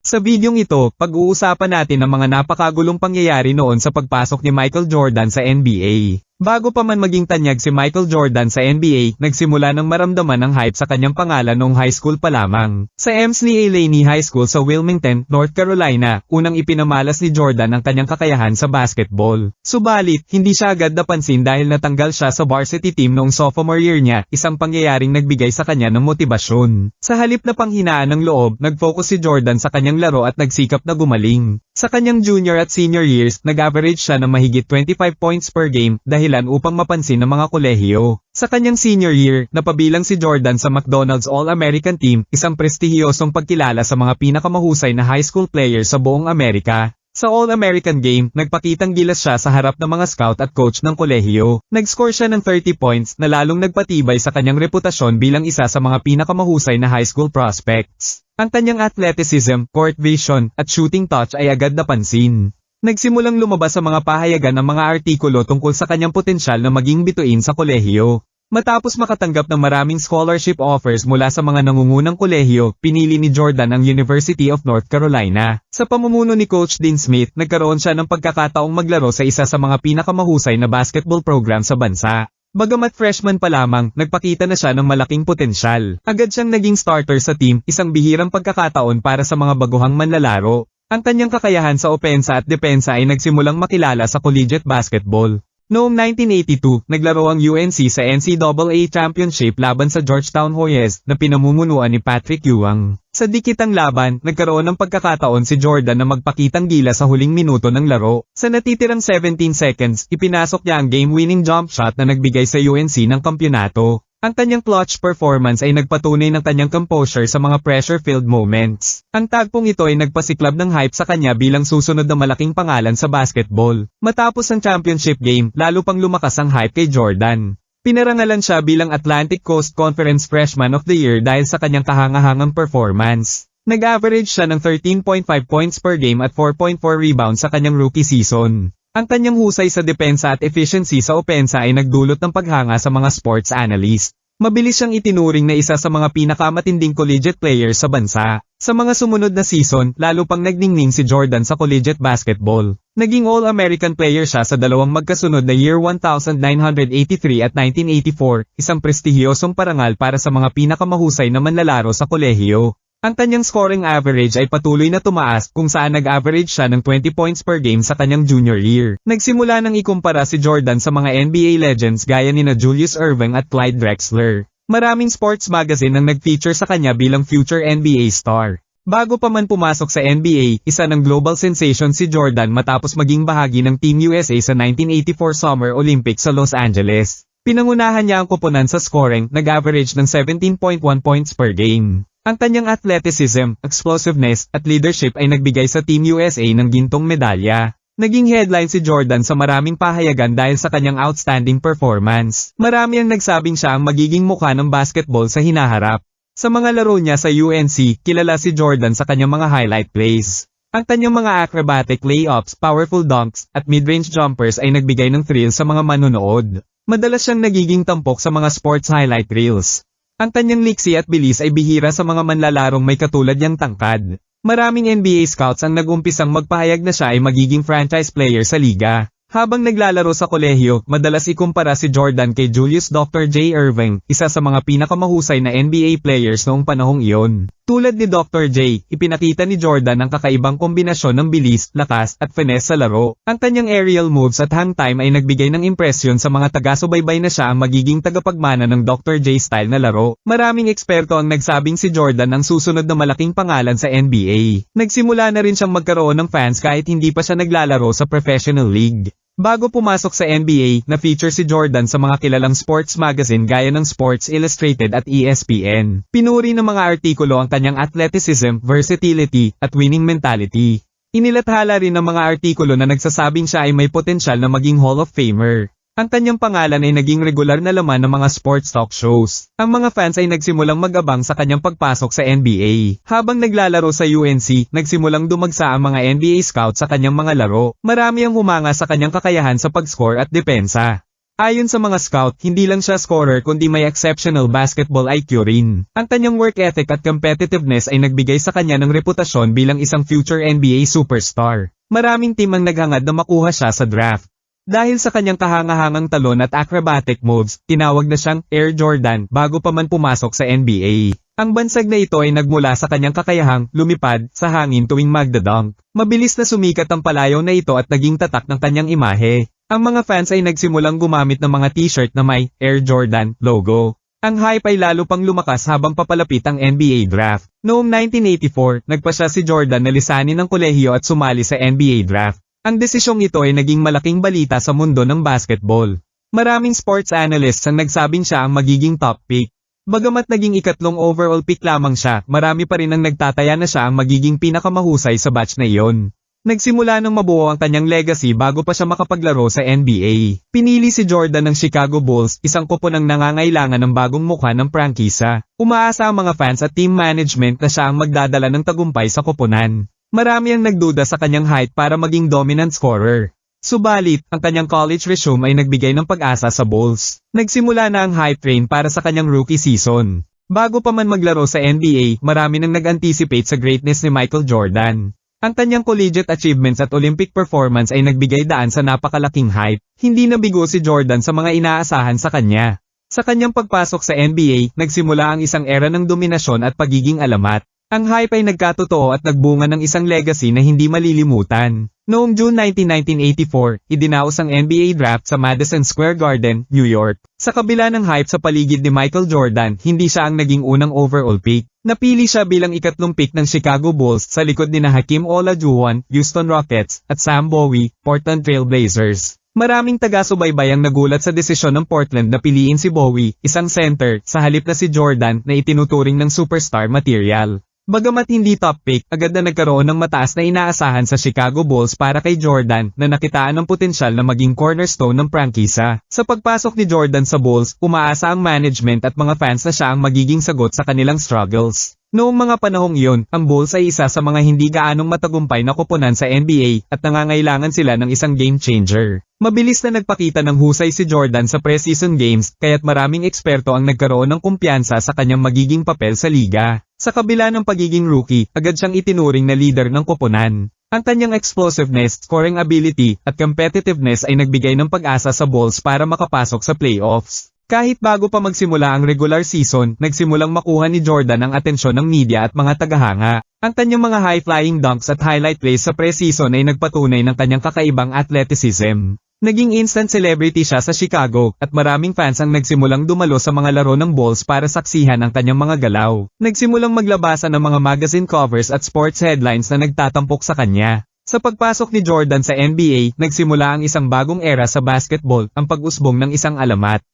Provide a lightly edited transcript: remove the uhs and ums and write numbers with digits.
Sa bidyong ito, pag-uusapan natin ang mga napakagulong pangyayari noon sa pagpasok ni Michael Jordan sa NBA. Bago pa man maging tanyag si Michael Jordan sa NBA, nagsimula ng maramdaman ang hype sa kanyang pangalan noong high school pa lamang. Sa Emsley A. Laney High School sa Wilmington, North Carolina, unang ipinamalas ni Jordan ang kanyang kakayahan sa basketball. Subalit, hindi siya agad napansin dahil natanggal siya sa varsity team noong sophomore year niya, isang pangyayaring nagbigay sa kanya ng motibasyon. Sa halip na panghinaan ng loob, nag-focus si Jordan sa kanyang laro at nagsikap na gumaling. Sa kanyang junior at senior years, nag-average siya ng mahigit 25 points per game, dahilan upang mapansin ng mga kolehiyo. Sa kanyang senior year, napabilang si Jordan sa McDonald's All-American Team, isang prestihiyosong pagkilala sa mga pinakamahusay na high school players sa buong Amerika. Sa All-American Game, nagpakitang gilas siya sa harap ng mga scout at coach ng kolehiyo. Nag-score siya ng 30 points na lalong nagpatibay sa kanyang reputasyon bilang isa sa mga pinakamahusay na high school prospects. Ang kanyang athleticism, court vision, at shooting touch ay agad napansin. Nagsimulang lumabas sa mga pahayagan ng mga artikulo tungkol sa kanyang potensyal na maging bituin sa kolehiyo. Matapos makatanggap ng maraming scholarship offers mula sa mga nangungunang kolehiyo, pinili ni Jordan ang University of North Carolina. Sa pamumuno ni Coach Dean Smith, nagkaroon siya ng pagkakataong maglaro sa isa sa mga pinakamahusay na basketball program sa bansa. Bagamat freshman pa lamang, nagpakita na siya ng malaking potensyal. Agad siyang naging starter sa team, isang bihirang pagkakataon para sa mga baguhang manlalaro. Ang kanyang kakayahan sa opensa at depensa ay nagsimulang makilala sa collegiate basketball. Noong 1982, naglaro ang UNC sa NCAA Championship laban sa Georgetown Hoyas na pinamumunuan ni Patrick Ewing. Sa dikitang laban, nagkaroon ng pagkakataon si Jordan na magpakitang gila sa huling minuto ng laro. Sa natitirang 17 seconds, ipinasok niya ang game-winning jump shot na nagbigay sa UNC ng kampyonato. Ang kanyang clutch performance ay nagpatunay ng kanyang composure sa mga pressure-filled moments. Ang tagpong ito ay nagpasiklab ng hype sa kanya bilang susunod na malaking pangalan sa basketball. Matapos ang championship game, lalo pang lumakas ang hype kay Jordan. Pinarangalan siya bilang Atlantic Coast Conference Freshman of the Year dahil sa kanyang kahangahangang performance. Nag-average siya ng 13.5 points per game at 4.4 rebounds sa kanyang rookie season. Ang kanyang husay sa depensa at efficiency sa opensa ay nagdulot ng paghanga sa mga sports analyst. Mabilis siyang itinuring na isa sa mga pinakamatinding collegiate players sa bansa. Sa mga sumunod na season, lalo pang nagningning si Jordan sa collegiate basketball. Naging All-American player siya sa dalawang magkasunod na year 1983 at 1984, isang prestihiyosong parangal para sa mga pinakamahusay na manlalaro sa kolehiyo. Ang kanyang scoring average ay patuloy na tumaas kung saan nag-average siya ng 20 points per game sa kanyang junior year. Nagsimula nang ikumpara si Jordan sa mga NBA legends gaya nina Julius Erving at Clyde Drexler. Maraming sports magazine ang nag-feature sa kanya bilang future NBA star. Bago pa man pumasok sa NBA, isa ng global sensation si Jordan matapos maging bahagi ng Team USA sa 1984 Summer Olympics sa Los Angeles. Pinangunahan niya ang koponan sa scoring, nag-average ng 17.1 points per game. Ang kanyang athleticism, explosiveness, at leadership ay nagbigay sa Team USA ng gintong medalya. Naging headline si Jordan sa maraming pahayagan dahil sa kanyang outstanding performance. Marami ang nagsabing siya ang magiging mukha ng basketball sa hinaharap. Sa mga laro niya sa UNC, kilala si Jordan sa kanyang mga highlight plays. Ang kanyang mga acrobatic layups, powerful dunks, at mid-range jumpers ay nagbigay ng thrill sa mga manonood. Madalas siyang nagiging tampok sa mga sports highlight reels. Ang kanyang liksi at bilis ay bihira sa mga manlalarong may katulad niyang tangkad. Maraming NBA scouts ang nag-umpisang magpahayag na siya ay magiging franchise player sa liga. Habang naglalaro sa kolehiyo, madalas ikumpara si Jordan kay Julius Dr. J. Erving, isa sa mga pinakamahusay na NBA players noong panahong iyon. Tulad ni Dr. J, ipinakita ni Jordan ang kakaibang kombinasyon ng bilis, lakas, at finesse sa laro. Ang kanyang aerial moves at hang time ay nagbigay ng impresyon sa mga taga-subaybay na siya ang magiging tagapagmana ng Dr. J style na laro. Maraming eksperto ang nagsabing si Jordan ang susunod na malaking pangalan sa NBA. Nagsimula na rin siyang magkaroon ng fans kahit hindi pa siya naglalaro sa professional league. Bago pumasok sa NBA, na-feature si Jordan sa mga kilalang sports magazine gaya ng Sports Illustrated at ESPN. Pinuri ng mga artikulo ang kanyang athleticism, versatility, at winning mentality. Inilathala rin ng mga artikulo na nagsasabing siya ay may potensyal na maging Hall of Famer. Ang kanyang pangalan ay naging regular na laman ng mga sports talk shows. Ang mga fans ay nagsimulang mag-abang sa kanyang pagpasok sa NBA. Habang naglalaro sa UNC, nagsimulang dumagsa ang mga NBA scouts sa kanyang mga laro. Marami ang humanga sa kanyang kakayahan sa pag-score at depensa. Ayon sa mga scout, hindi lang siya scorer kundi may exceptional basketball IQ rin. Ang kanyang work ethic at competitiveness ay nagbigay sa kanya ng reputasyon bilang isang future NBA superstar. Maraming team ang naghangad na makuha siya sa draft. Dahil sa kanyang kahangahangang talon at acrobatic moves, tinawag na siyang Air Jordan bago pa man pumasok sa NBA. Ang bansag na ito ay nagmula sa kanyang kakayahang lumipad sa hangin tuwing magdadunk. Mabilis na sumikat ang palayaw na ito at naging tatak ng kanyang imahe. Ang mga fans ay nagsimulang gumamit ng mga t-shirt na may Air Jordan logo. Ang hype ay lalo pang lumakas habang papalapit ang NBA draft. Noong 1984, nagpa siya si Jordan na lisanin ng kolehiyo at sumali sa NBA draft. Ang desisyong ito ay naging malaking balita sa mundo ng basketball. Maraming sports analysts ang nagsabing siya ang magiging top pick. Bagamat naging ikatlong overall pick lamang siya, marami pa rin ang nagtataya na siya ang magiging pinakamahusay sa batch na iyon. Nagsimula nang mabuo ang kanyang legacy bago pa siya makapaglaro sa NBA. Pinili si Jordan ng Chicago Bulls, isang koponang nangangailangan ng bagong mukha ng prangkisa. Umaasa ang mga fans at team management na siya ang magdadala ng tagumpay sa koponan. Marami ang nagduda sa kanyang height para maging dominant scorer. Subalit, ang kanyang college resume ay nagbigay ng pag-asa sa Bulls. Nagsimula na ang hype train para sa kanyang rookie season. Bago pa man maglaro sa NBA, marami nang nag-anticipate sa greatness ni Michael Jordan. Ang kanyang collegiate achievements at Olympic performance ay nagbigay daan sa napakalaking hype. Hindi nabigo si Jordan sa mga inaasahan sa kanya. Sa kanyang pagpasok sa NBA, nagsimula ang isang era ng dominasyon at pagiging alamat. Ang hype ay nagkatotoo at nagbunga ng isang legacy na hindi malilimutan. Noong June 19, 1984, idinaos ang NBA draft sa Madison Square Garden, New York. Sa kabila ng hype sa paligid ni Michael Jordan, hindi siya ang naging unang overall pick. Napili siya bilang ikatlong pick ng Chicago Bulls sa likod ni Hakeem Olajuwon, Houston Rockets, at Sam Bowie, Portland Trail Blazers. Maraming taga-subaybay ang nagulat sa desisyon ng Portland na piliin si Bowie, isang center, sa halip na si Jordan na itinuturing ng superstar material. Bagamat hindi top pick, agad na nagkaroon ng mataas na inaasahan sa Chicago Bulls para kay Jordan na nakitaan ng potensyal na maging cornerstone ng prangkisa. Sa pagpasok ni Jordan sa Bulls, umaasa ang management at mga fans na siya ang magiging sagot sa kanilang struggles. Noong mga panahong iyon, ang Bulls ay isa sa mga hindi gaanong matagumpay na koponan sa NBA at nangangailangan sila ng isang game changer. Mabilis na nagpakita ng husay si Jordan sa preseason games, kaya't maraming eksperto ang nagkaroon ng kumpiyansa sa kanyang magiging papel sa liga. Sa kabila ng pagiging rookie, agad siyang itinuring na leader ng koponan. Ang kanyang explosiveness, scoring ability, at competitiveness ay nagbigay ng pag-asa sa Bulls para makapasok sa playoffs. Kahit bago pa magsimula ang regular season, nagsimulang makuha ni Jordan ang atensyon ng media at mga tagahanga. Ang kanyang mga high-flying dunks at highlight plays sa preseason ay nagpatunay ng kanyang kakaibang athleticism. Naging instant celebrity siya sa Chicago, at maraming fans ang nagsimulang dumalo sa mga laro ng Bulls para saksihan ang kanyang mga galaw. Nagsimulang maglabasan ng mga magazine covers at sports headlines na nagtatampok sa kanya. Sa pagpasok ni Jordan sa NBA, nagsimula ang isang bagong era sa basketball, ang pag-usbong ng isang alamat.